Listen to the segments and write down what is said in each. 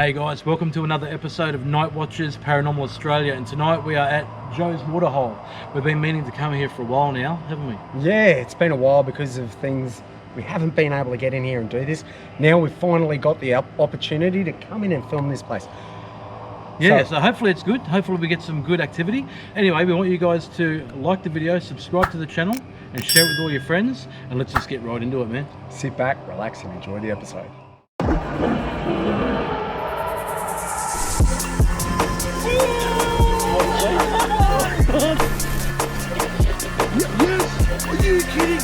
Hey guys, welcome to another episode of Night Watchers Paranormal Australia, and tonight we are at Joe's Waterhole. We've been meaning to come here for a while now, haven't we? Yeah, it's been a while because of things. We haven't been able to get in here and do this. Now we've finally got the opportunity to come in and film this place. Yeah, so hopefully it's good. Hopefully we get some good activity. Anyway, we want you guys to like the video, subscribe to the channel, and share it with all your friends. And let's just get right into it, man. Sit back, relax, and enjoy the episode. Yes! Are you kidding?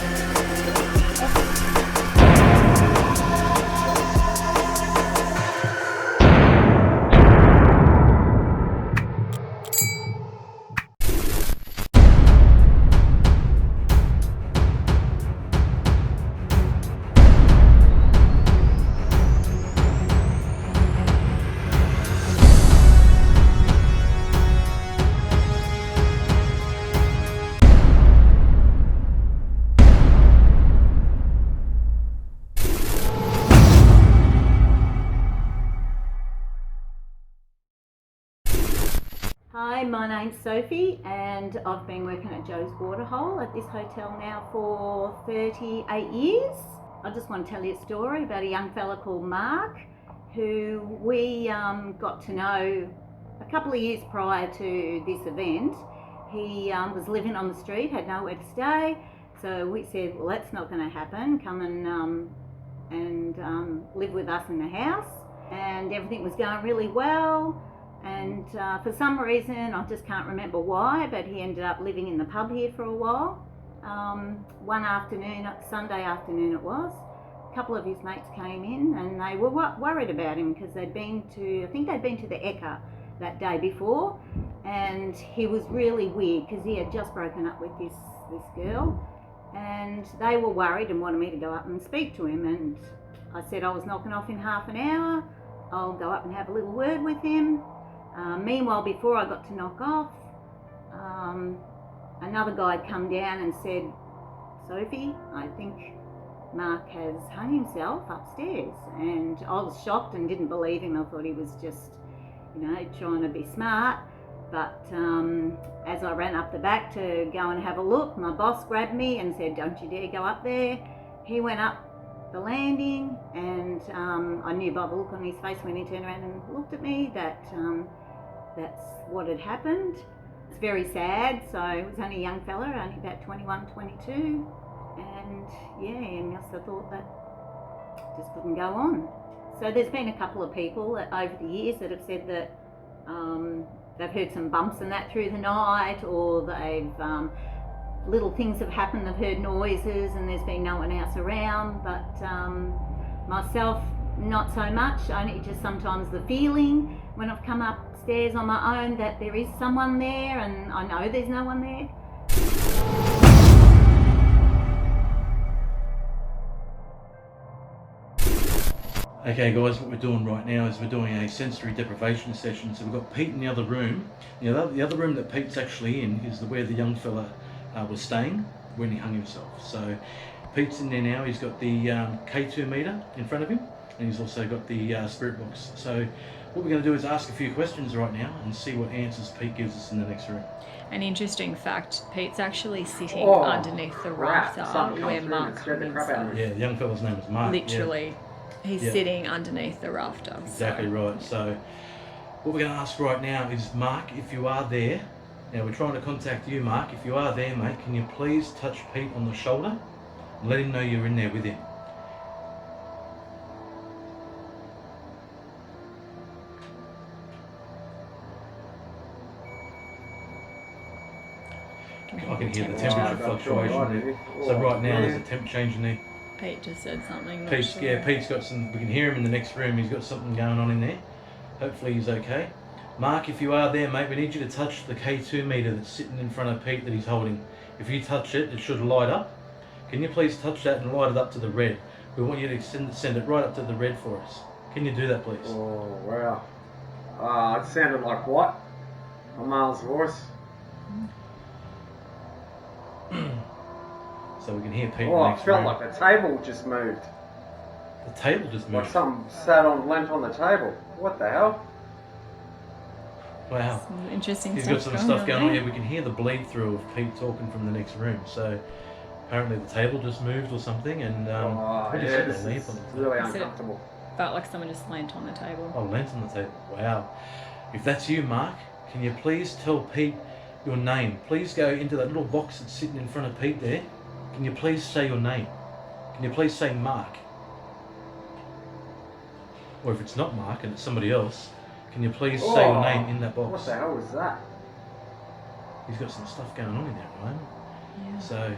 Hi, my name's Sophie and I've been working at Joe's Waterhole at this hotel now for 38 years. I just want to tell you a story about a young fella called Mark who we got to know a couple of years prior to this event. He was living on the street, had nowhere to stay, so we said, well, that's not going to happen. Come and live with us in the house. And everything was going really well. And for some reason, I just can't remember why, but he ended up living in the pub here for a while. One afternoon, Sunday afternoon it was, a couple of his mates came in and they were worried about him because they'd been to, I think they'd been to the Eka that day before, and he was really weird because he had just broken up with this girl, and they were worried and wanted me to go up and speak to him. And I said I was knocking off in half an hour. I'll go up and have a little word with him. Meanwhile, before I got to knock off, another guy had come down and said, Sophie, I think Mark has hung himself upstairs. And I was shocked and didn't believe him. I thought he was just, trying to be smart. But as I ran up the back to go and have a look, my boss grabbed me and said, don't you dare go up there. He went up the landing, and I knew by the look on his face when he turned around and looked at me that that's what had happened. It's very sad. So it was only a young fella, only about 21, 22, and yeah, he must have thought that just couldn't go on. So there's been a couple of people that, over the years, that have said that they've heard some bumps and that through the night, or they've little things have happened, they've heard noises and there's been no one else around. But myself, not so much, only just sometimes the feeling when I've come upstairs on my own that there is someone there, and I know there's no one there. Okay guys, what we're doing right now is we're doing a sensory deprivation session. So we've got Pete in the other room. The other room that Pete's actually in is where the young fella was staying when he hung himself. So Pete's in there now. He's got the K2 meter in front of him, and he's also got the spirit box. So what we're going to do is ask a few questions right now and see what answers Pete gives us in the next room. An interesting fact, Pete's actually sitting underneath the rafter where Mark hung himself. Yeah, the young fella's name is Mark. Literally, he's sitting underneath the rafter. Exactly right. So what we're going to ask right now is, Mark, if you are there, now we're trying to contact you, Mark. If you are there, mate, can you please touch Pete on the shoulder and let him know you're in there with him? I can hear the temperature fluctuation there. So right now there's a temp change in there. Pete just said something. Pete's got some, we can hear him in the next room, he's got something going on in there. Hopefully he's okay. Mark, if you are there, mate, we need you to touch the K2 meter that's sitting in front of Pete that he's holding. If you touch it, it should light up. Can you please touch that and light it up to the red? We want you to send it right up to the red for us. Can you do that, please? Oh, wow. It sounded like what? A male's voice. So we can hear Pete. Oh, I felt like the table just moved. The table just moved. Like something sat on, leant on the table. What the hell? Wow. Some interesting He's stuff got some stuff going on there. here. We can hear the bleed through of Pete talking from the next room. So apparently the table just moved or something, and what is it? this The lamp is on the table? really Is it- uncomfortable. Felt like someone just leant on the table. Oh, lens on the table. Wow. If that's you, Mark, can you please tell Pete your name? Please go into that little box that's sitting in front of Pete there. Can you please say your name? Can you please say Mark? Or if it's not Mark and it's somebody else, can you please say your name in that box? What the hell was that? He's got some stuff going on in there, right? Yeah. So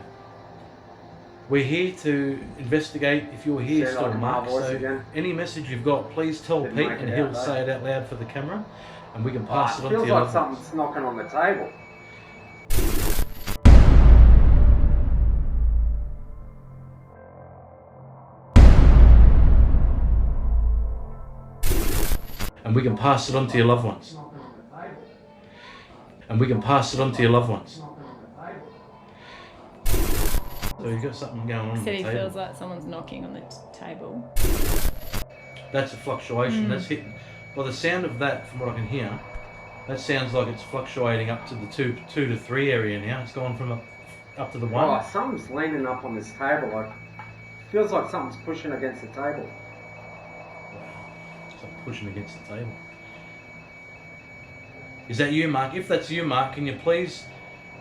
we're here to investigate if you're here Sound still, like a Mark. voice So again. any message you've got, please tell Didn't Pete make and it he'll out, though. say it out loud for the camera, and we can pass it on to feels you. like something's knocking on the table. And we can pass it on to your loved ones. And we can pass it on to your loved ones. So you've got something going on Said he the table. feels like someone's knocking on the table. That's a fluctuation. That's hitting. By the sound of that, from what I can hear, that sounds like it's fluctuating up to the two to 3 area now. It's gone from up to the 1. Oh, something's leaning up on this table. Like, feels like something's pushing against the table. It's like pushing against the table. Is that you, Mark? If that's you, Mark, can you please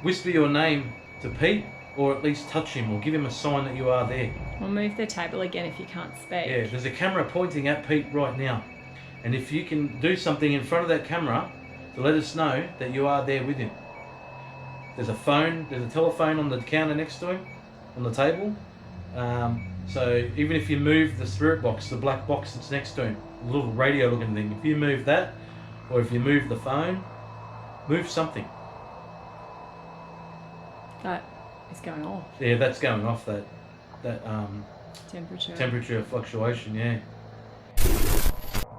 whisper your name to Pete, or at least touch him, or give him a sign that you are there? We'll move the table again if you can't speak. Yeah, there's a camera pointing at Pete right now. And if you can do something in front of that camera to let us know that you are there with him. There's a phone, there's a telephone on the counter next to him, on the table. So even if you move the spirit box, the black box that's next to him, the little radio looking thing, if you move that, or if you move the phone, move something. That is going off. Yeah, that's going off, that Temperature. temperature fluctuation, yeah.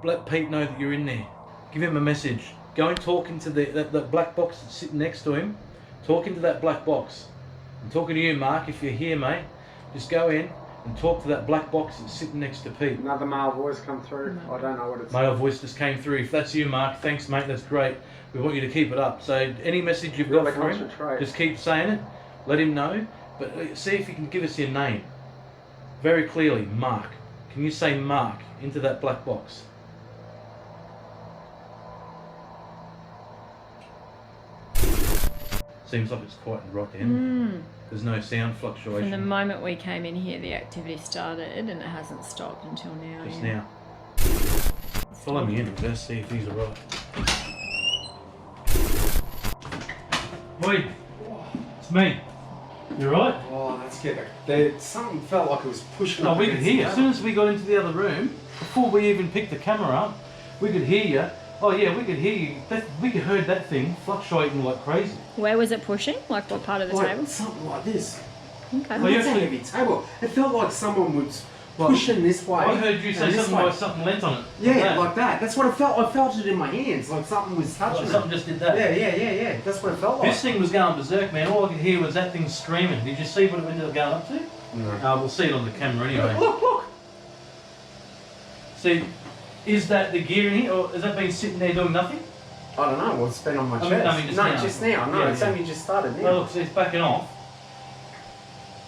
Let Pete know that you're in there. Give him a message. Go and talk into that black box that's sitting next to him. Talk into that black box. I'm talking to you, Mark, if you're here, mate. Just go in and talk to that black box that's sitting next to Pete. Another male voice come through. I don't know what it's. Male voice just came through. If that's you, Mark, thanks, mate. That's great. We want you to keep it up. So any message you've got Really for him, concentrate. just keep saying it. Let him know. But see if you can give us your name. Very clearly, Mark. Can you say Mark into that black box? Seems like it's quite right then. There's no sound fluctuation. From the moment we came in here, the activity started and it hasn't stopped until now. Just yeah. now. Follow me in, let's see if these are right. Oi, it's me. You right? Oh, that's good. Something felt like it was pushing. No, up we could against hear you. the As soon as we got into the other room, before we even picked the camera up, we could hear you. Oh yeah, we could hear you. We could heard that thing fluctuating like crazy. Where was it pushing? Like what part of the table? Something like this. Okay. Well, you It's a actually- heavy table. It felt like someone was pushing this way. I heard you say and this something way. like something leant on it. Yeah, like that. That's what it felt. I felt it in my hands, like something was touching Like it. something just did that. Yeah. That's what it felt like. This thing was going berserk, man. All I could hear was that thing screaming. Did you see what it ended up going up to? No. We'll see it on the camera anyway. Look. See, is that the gear in here, or has that been sitting there doing nothing? I don't know. What's been on my I mean, chest? I mean, just now. No, Yeah, it's yeah. only just started now. Well, look, see, it's backing off.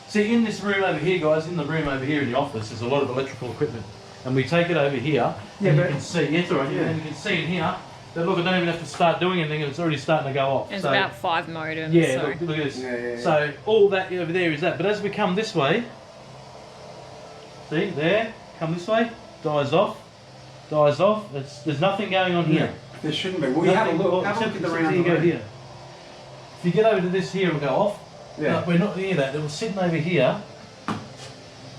See, in this room over here, guys, in the room over here in the office, there's a lot of electrical equipment. And we take it over here, Yeah, and you but- can see, it's alright, Yeah. and you can see in here, that look, I don't even have to start doing anything, and it's already starting to go off. There's So- about 5 modems. Yeah, so. look at this. Yeah. So all that over there is that. But as we come this way, see there, come this way, dies off. There's nothing going on here. There shouldn't be. Well, you have a look. Have a look at the round. You go here. If you get over to this here, it'll go off. Yeah. No, we're not near that. It was sitting over here.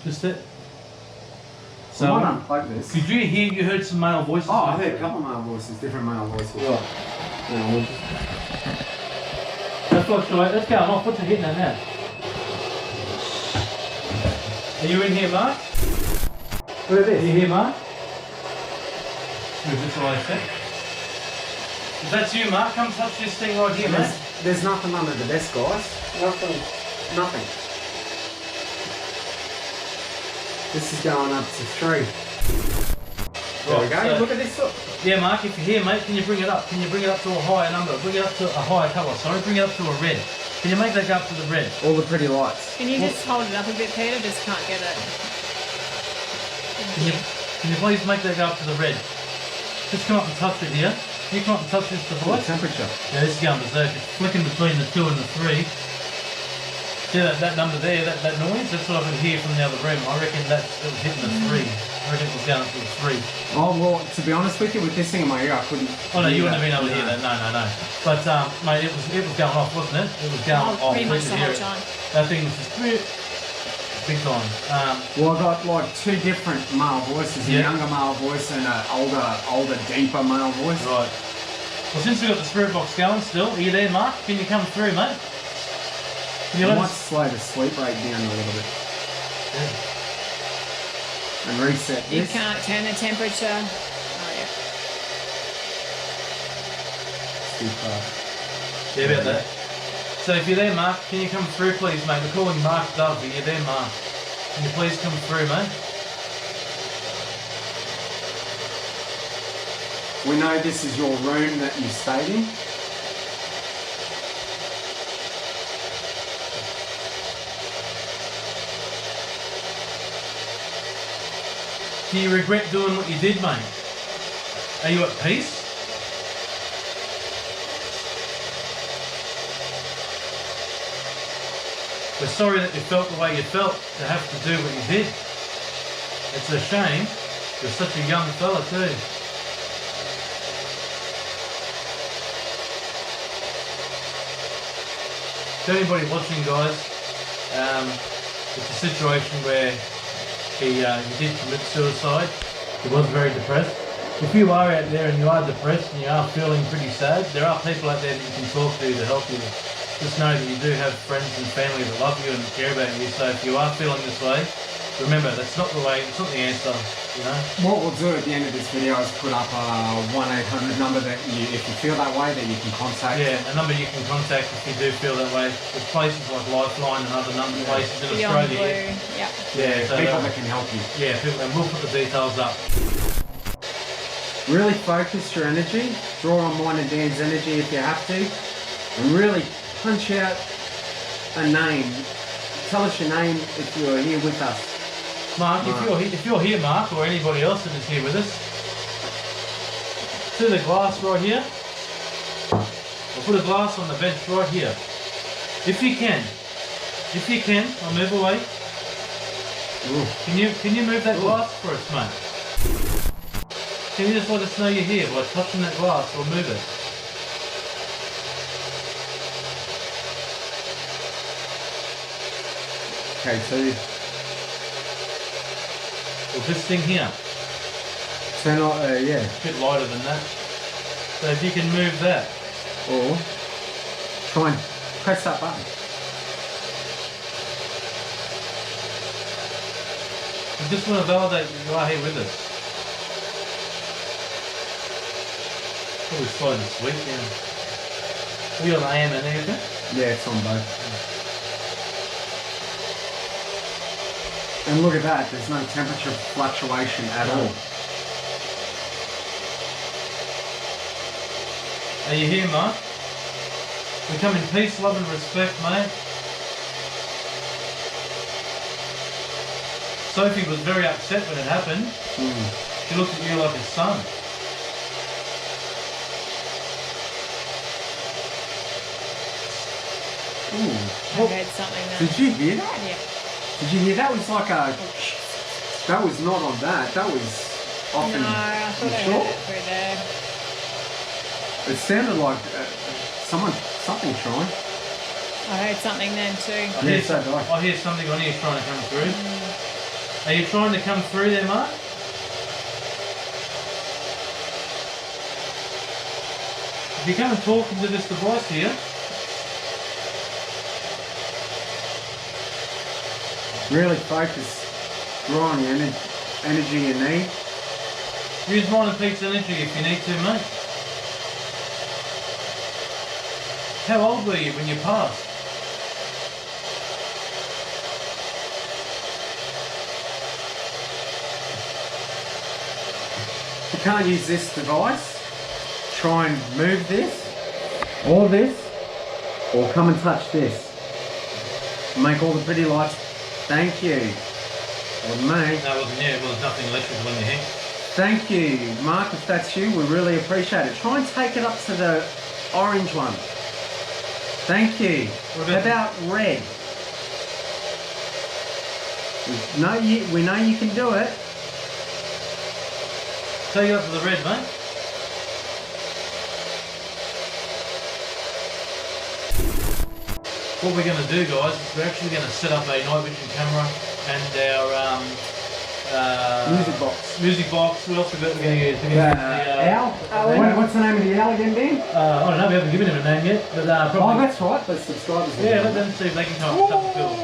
Just it. So I might unplug this. Did you hear? You heard some male voices. Oh, I heard a couple of male voices, different male voices. Right. That's fluctuate. That's going off. What's it hitting at now? Are you in here, Mark? Look at Are you this. here, Mark? Move this away a sec. If that's you, Mark, come touch this thing right here, mate. There's nothing under the desk, guys. Nothing. This is going up to 3. There we go. so- Look at this. Look. Yeah, Mark, if you're here, mate, can you bring it up? Can you bring it up to a higher number? Bring it up to a higher colour, sorry. Bring it up to a red. Can you make that go up to the red? All the pretty lights. Can you just hold it up a bit, Peter? Just can't get it. Can you please make that go up to the red? Just come up and touch it here. Can you come up and touch this device? Temperature. Yeah, this is going berserk. It's flicking between the 2 and the 3. See that number there, that noise? That's what I could hear from the other room. I reckon it was hitting the 3. I reckon it was going up to the 3. Oh, well, to be honest with you, with this thing in my ear, I couldn't. Oh no, you wouldn't have been able to hear that. No. But mate, it was going off, wasn't it? It was going off. Pretty much the whole Hear it. time. That thing was just big time. Well, I got like 2 different male voices, a Yeah. younger male voice and an older, deeper male voice. Right. Well, since we've got the spirit box going still, are you there, Mark? Can you come through, mate? Can you I let might us? slow the sleep rate down a little bit and reset You this. can't turn the temperature. Oh, yeah. Too fast. Yeah, about that. So if you're there, Mark, can you come through, please, mate? We're calling Mark Dove. Are you there, Mark? Can you please come through, mate? We know this is your room that you stayed in. Do you regret doing what you did, mate? Are you at peace? We're sorry that you felt the way you felt to have to do what you did. It's a shame. You're such a young fella too. To anybody watching, guys, it's a situation where he did commit suicide. He was very depressed. If you are out there and you are depressed and you are feeling pretty sad, there are people out there that you can talk to help you. Just know that you do have friends and family that love you and care about you. So if you are feeling this way, remember that's not the way, it's not the answer, you know. What we'll do at the end of this video is put up a 1-800 number that you, if you feel that way, that you can contact. Yeah, a number you can contact if you do feel that way. There's places like Lifeline and other number places in Beyond Australia. Blue. Yeah. Yeah, so People that can help you. yeah, people, and we'll put the details up. Really focus your energy. Draw on mine and Dan's energy if you have to. And really punch out a name. Tell us your name if you're here with us. Mark, if you're here, Mark, or anybody else that is here with us, see the glass right here? I'll put a glass on the bench right here. If you can, I'll move away. Ooh. Can you move that glass for us, mate? Can you just let us know you're here by touching that glass or move it? Okay, so Or this thing here? turn on, yeah. A bit lighter than that. So if you can move that. Or try and press that button. I just want to validate that you are here with us. Probably slow the sweep down. Are you on AM and everything? Yeah, it's on both. And look at that, there's no temperature fluctuation at all. Are you here, Mark? We come in peace, love and respect, mate. Sophie was very upset when it happened. She looked at you like a son. Ooh. I heard something there. Did you hear that? Yeah. Did you hear that? Was like a... That was not on that. That was off No, I thought I sure? heard it through there. It sounded like something trying. I heard something then too. Yeah, so do I. I hear something on here trying to come through. Are you trying to come through there, Mark? If you come and talk into this device here, Really focus. Draw on your energy you need. use mine and Pete's energy if you need to, mate. How old were you when you passed? can't use this device, try and move this, or this, or come and touch this. Make all the pretty lights. Thank you. Wasn't me. That wasn't you. Well, there's nothing electrical in your hand. Thank you, Mark. If that's you, we really appreciate it. Try and take it up to the orange one. Thank you. What about red? We know you can do it. Take it up to the red, mate. What we're going to do, guys, is we're actually going to set up a night vision camera and our music box. What else we're going to use? Owl? What's the name of the owl again, Ben? I don't know, we haven't given him a name yet. But, probably, that's right, but subscribers. Yeah, let them see if they can come up with something cool.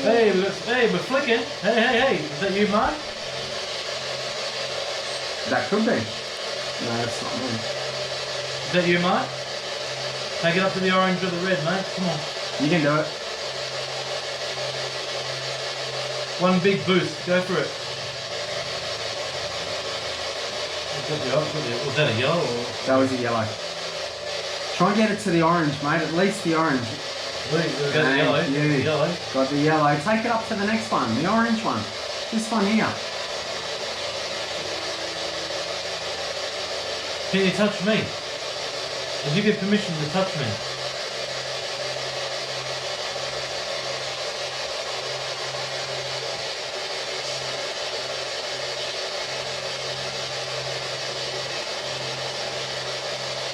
Hey, we're flicking. Hey, is that you, Mark? That could be. No, that's not me. Is that you, Mark? Take it up to the orange or the red, mate. Come on. You can do it. One big boost. Go for it. Was that a yellow? Or? That was a yellow. Try and get it to the orange, mate. At least the orange. We've got the yellow. You. The yellow. Got the yellow. Take it up to the next one. The orange one. This one here. Can you touch me? I'll give you permission to touch me.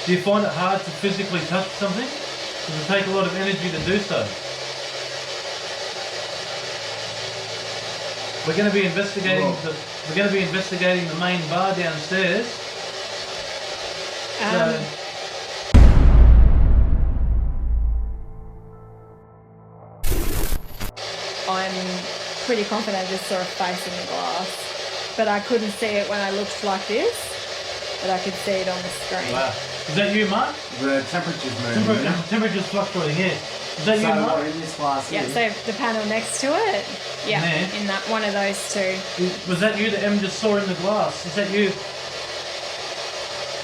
Do you find it hard to physically touch something? Does it take a lot of energy to do so? We're going to be investigating the main bar downstairs. So, I'm pretty confident I just saw a face in the glass, but I couldn't see it when I looked like this, but I could see it on the screen. wow. Is that you, Mark? The temperature's moving. Temperature's fluctuating, yeah. Is that you, Mark? In this glass Yeah, here. so the panel next to it, yeah, Yeah. in that one of those two. Was that you that Em just saw in the glass? Is that you?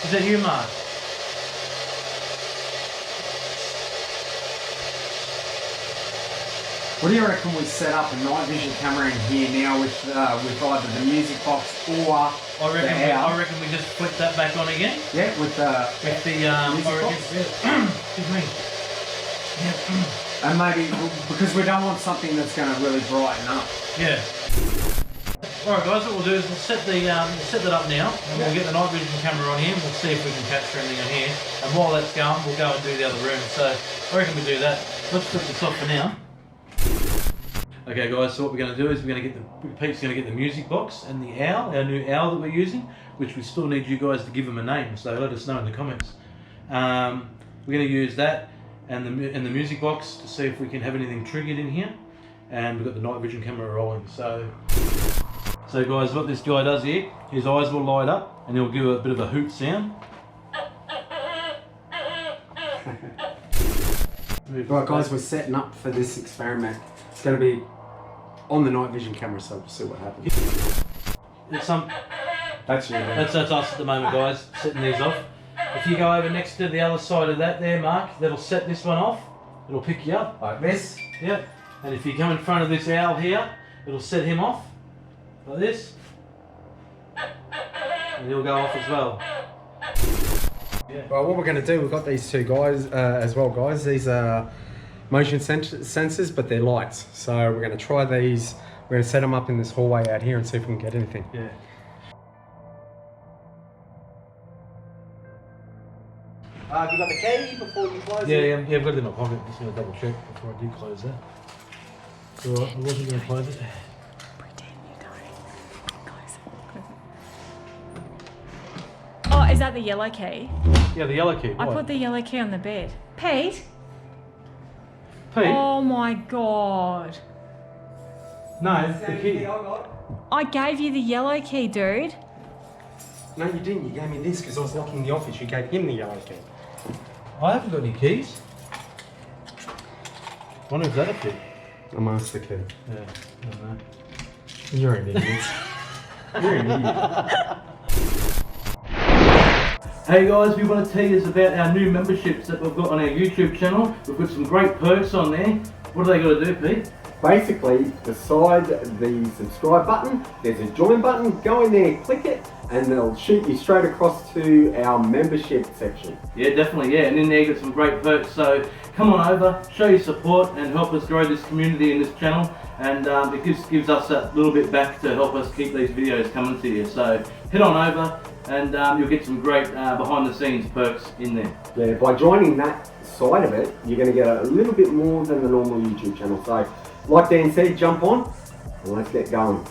Is that you, Mark? What do you reckon we set up a night vision camera in here now with either the music box or I reckon we just flip that back on again. yeah, with the music box? Excuse me. Yeah. And maybe because we don't want something that's going to really brighten up. Yeah. Alright guys, what we'll do is we'll set that up now and we'll get the night vision camera on here and we'll see if we can capture anything on here. And while that's going, we'll go and do the other room. So I reckon we do that. Let's flip this off for now. Okay guys, so what we're going to do is Pete's going to get the music box and the owl, our new owl that we're using, which we still need you guys to give him a name, so let us know in the comments. We're going to use that and the music box to see if we can have anything triggered in here, and we've got the night vision camera rolling. So guys, what this guy does here, his eyes will light up and he'll give a bit of a hoot sound. Right guys, we're setting up for this experiment. It's going to be on the night vision camera, so we'll see what happens. That's you. That's us at the moment, guys, setting these off. If you go over next to the other side of that there, Mark, that'll set this one off. It'll pick you up. Like this? Yep. And if you come in front of this owl here, it'll set him off. Like this. And he'll go off as well. Yeah. Well, what we're going to do, we've got these two guys as well, guys. These are motion sensors, but they're lights. So we're going to try these. We're going to set them up in this hallway out here and see if we can get anything. Yeah. Have you got the key before you close Yeah, I've got it in my pocket. Just going to double check before I do close that. So I wasn't going to close it. Pretend you don't. Close it. Oh, is that the yellow key? Yeah, the yellow key. I put the yellow key on the bed. Pete? Pete? Oh my god. No, the key. I gave you the yellow key, dude. No, you didn't. You gave me this because I was locking the office. You gave him the yellow key. I haven't got any keys. Wonder if that'll fit. I'm asked the key. Yeah, I don't know. You're an idiot. You're an idiot. Hey guys, we want to tell you about our new memberships that we've got on our YouTube channel. We've got some great perks on there. What do they got to do, Pete? Basically, beside the subscribe button, there's a join button. Go in there, click it, and they'll shoot you straight across to our membership section. Yeah, definitely, yeah. And in there you got some great perks. So come on over, show your support and help us grow this community and this channel. And it just gives us that little bit back to help us keep these videos coming to you. So head on over and you'll get some great behind the scenes perks in there. Yeah, by joining that side of it, you're going to get a little bit more than the normal YouTube channel. So, like Dan said, jump on and let's get going.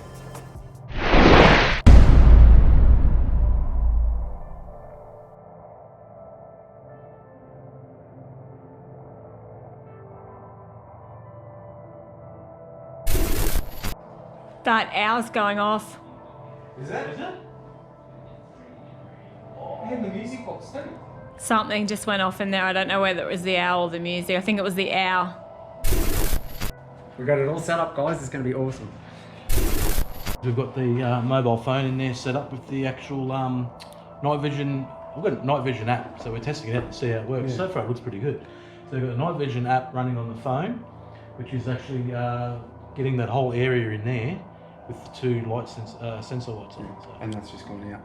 That owl's going off. Is it? Oh, and the music box too. Something just went off in there. I don't know whether it was the owl or the music. I think it was the owl. We've got it all set up, guys. It's going to be awesome. We've got the mobile phone in there set up with the actual night vision. We've got a night vision app, so we're testing it out to see how it works. Yeah. So far it looks pretty good. So we've got a night vision app running on the phone, which is actually getting that whole area in there with the two sensor lights on. So. And that's just gone out.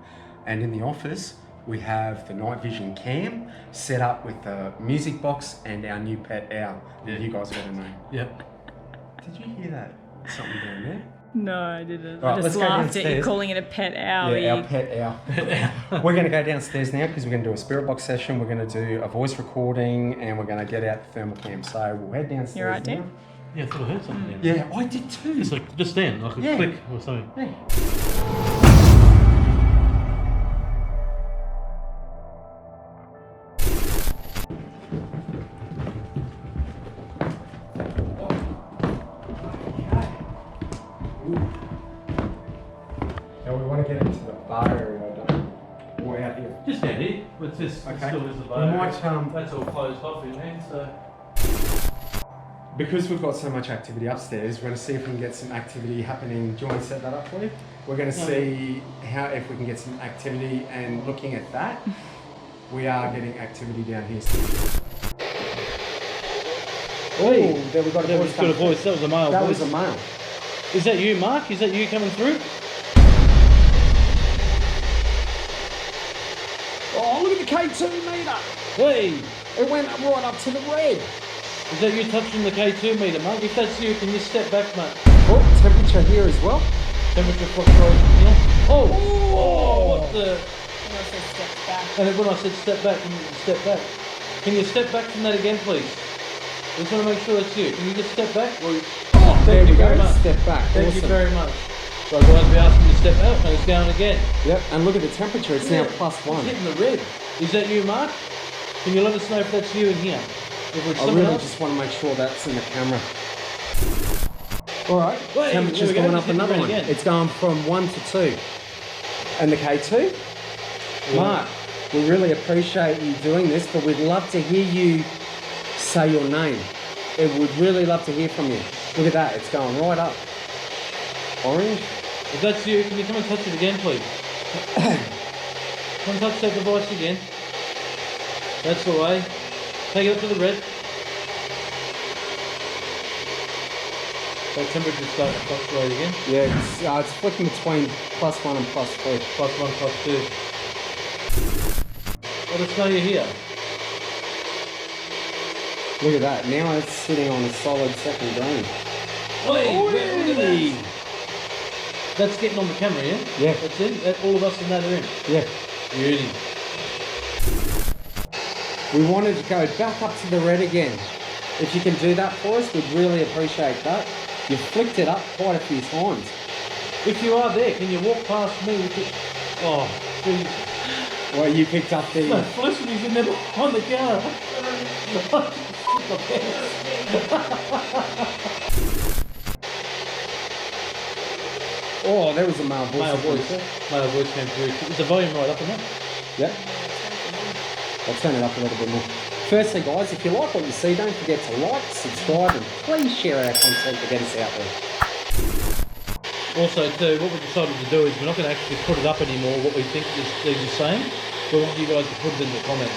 And in the office, we have the night vision cam set up with the music box and our new pet owl. Yeah. You guys got a name. Yep. Did you hear that? Something down there? No, I didn't. Right, I just let's go laughed at you downstairs. calling it a pet owl. Yeah, our pet owl. We're going to go downstairs now because we're going to do a spirit box session. We're going to do a voice recording and we're going to get out the thermal cam. So we'll head downstairs. You right, now. Dan? Yeah, I thought I heard something down Yeah, I did too. It's like just then, like a Yeah. click or something. Yeah. Now we want to get into the bar area. We're out here. Just down here. It's just Okay. still is the We bar. might, That's all closed off in there, so. Because we've got so much activity upstairs, we're going to see if we can get some activity happening. Do you want to set that up for you? We're going to see if we can get some activity, and looking at that, we are getting activity down here. Oh, there we got a That voice. was got a voice. That was a male That voice. was a male. Is that you, Mark? Is that you coming through? Oh, look at the K2 meter. Hey! It went right up to the red. Is that you touching the K2 meter, Mark? If that's you, can you step back, mate? Oh, temperature here as well. Temperature fluctuation here. Oh! Oh. What the? I'm going to say step back. And then when I said step back, can you step back? Can you step back from that again, please? I just want to make sure it's you. Can you just step back? Or... Oh, there Thank we you go. very much. Step back. Thank you Awesome. very much. So guys, we asked him to step out and it's down again. Yep, and look at the temperature. It's now +1. It's hitting the red. Is that you, Mark? Can you let us know if that's you in here? If it's I someone really else? just want to make sure that's in the camera. Alright, Wait, temperature's there we go, going it's up hitting another red one. again. It's going from 1 to 2. And the K2? Yeah. Mark, we really appreciate you doing this, but we'd love to hear you say your name. It would really love to hear from you. Look at that, it's going right up. Orange? If that's you, can you come and touch it again, please? Come and touch that device again. That's the way. Take it up to the red. That temperature's starting to fluctuate again. Yeah, it's flicking between +1 and +3. +1, +2. Let us know you're here. Look at that, now it's sitting on a solid second green. Oi, look at that. That's getting on the camera, yeah? Yeah. That's in? All of us in that are in? Yeah. Beauty. We wanted to go back up to the red again. If you can do that for us, we'd really appreciate that. You flicked it up quite a few times. If you are there, can you walk past me with it? Oh, geez. Well, you picked up the... My felicity's in there on the car. Oh, there was a male voice. Male voice. Male voice came through. Is the volume right up in that? Yeah. I'll turn it up a little bit more. Firstly, guys, if you like what you see, don't forget to like, subscribe, and please share our content to get us out there. Also, too, what we decided to do is we're not going to actually put it up anymore, what we think these are saying. we want you guys to put it in the comments.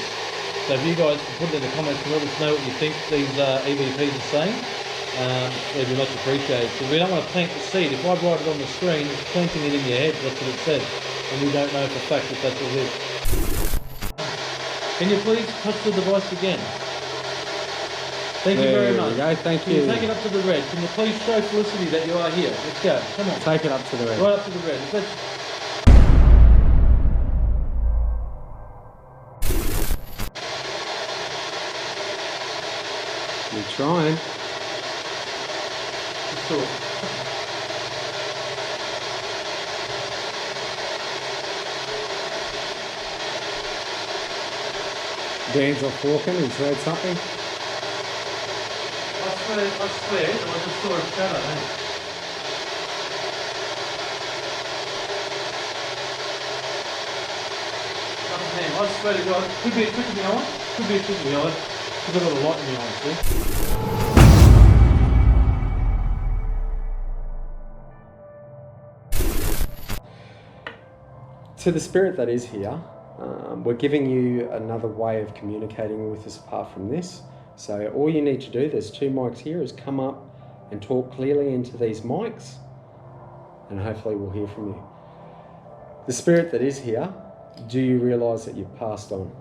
So if you guys can put it in the comments and let us know what you think these EVPs are saying, it'd be much appreciated. Because we don't want to plant the seed. If I write it on the screen, it's planting it in your head, that's what it said. And we don't know for a fact if that's what it is. Can you please touch the device again? Thank you very much. There we go, thank Can you. you take it up to the red? Can you please show Felicity that you are here? Let's go. Come on. Take it up to the red. Right up to the red. Let's... You're trying. Let's talk. Dan's off walking, he's heard something. I swear, I just saw a shadow. I swear to God, could be a trick in the eye, could be a trick in the eye, because I've got a light in the eye, see? To the spirit that is here, we're giving you another way of communicating with us apart from this. So all you need to do, there's 2 mics here, is come up and talk clearly into these mics, and hopefully we'll hear from you. The spirit that is here, do you realise that you've passed on?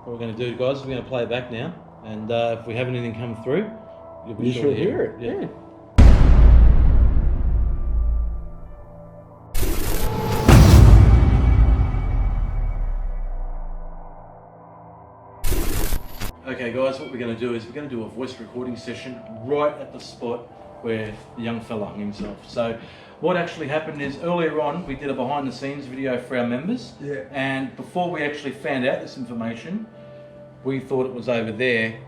What we're going to do, guys, we're going to play it back now, and if we have anything come through, you'll be You sure should to hear it, Yeah. yeah. Okay guys, what we're going to do is we're going to do a voice recording session right at the spot where the young fella hung himself. So what actually happened is earlier on we did a behind the scenes video for our members, and before we actually found out this information, we thought it was over there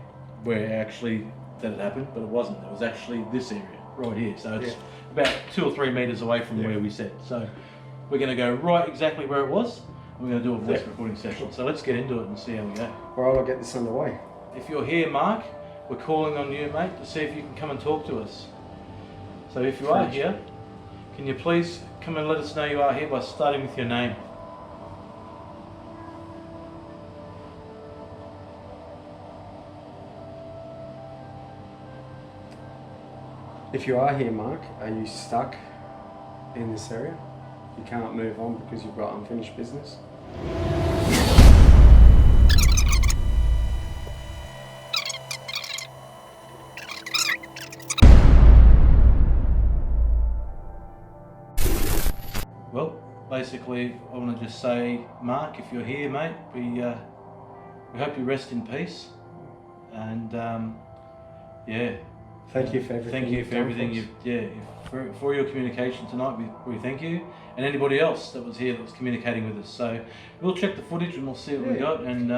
where actually that had happened, but it wasn't. It was actually this area right here. So it's about 2 or 3 meters away from where we said. So we're going to go right exactly where it was. We're going to do a voice recording session. So let's get into it and see how we go. Alright, I'll get this underway. If you're here, Mark, we're calling on you, mate, to see if you can come and talk to us. So if you are here, can you please come and let us know you are here by starting with your name? If you are here, Mark, are you stuck in this area? You can't move on because you've got unfinished business? Well, basically, I want to just say, Mark, if you're here, mate, we hope you rest in peace. And yeah. Thank you for everything. Thank you for everything. For your communication tonight. We thank you, and anybody else that was here that was communicating with us. So we'll check the footage and we'll see what we got. And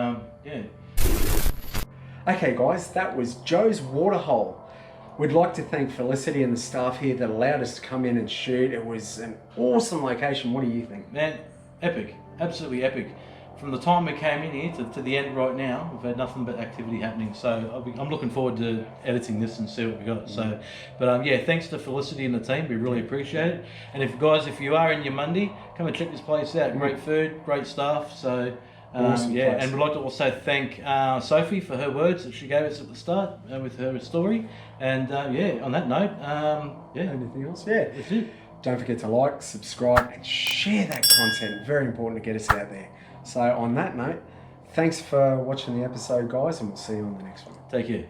yeah. Okay, guys, that was Joe's Waterhole. We'd like to thank Felicity and the staff here that allowed us to come in and shoot. It was an awesome location. What do you think? Man, epic, absolutely epic. From the time we came in here to the end right now, we've had nothing but activity happening. So I'm looking forward to editing this and see what we got. So, but yeah, thanks to Felicity and the team. We really appreciate it. And if you are in Eumundi, come and check this place out. Great food, great staff. So Awesome yeah, place. and we'd like to also thank Sophie for her words that she gave us at the start with her story. And yeah, on that note, yeah. Anything else? Yeah. That's it. Don't forget to like, subscribe, and share that content. Very important to get us out there. So on that note, thanks for watching the episode, guys, and we'll see you on the next one. Take care.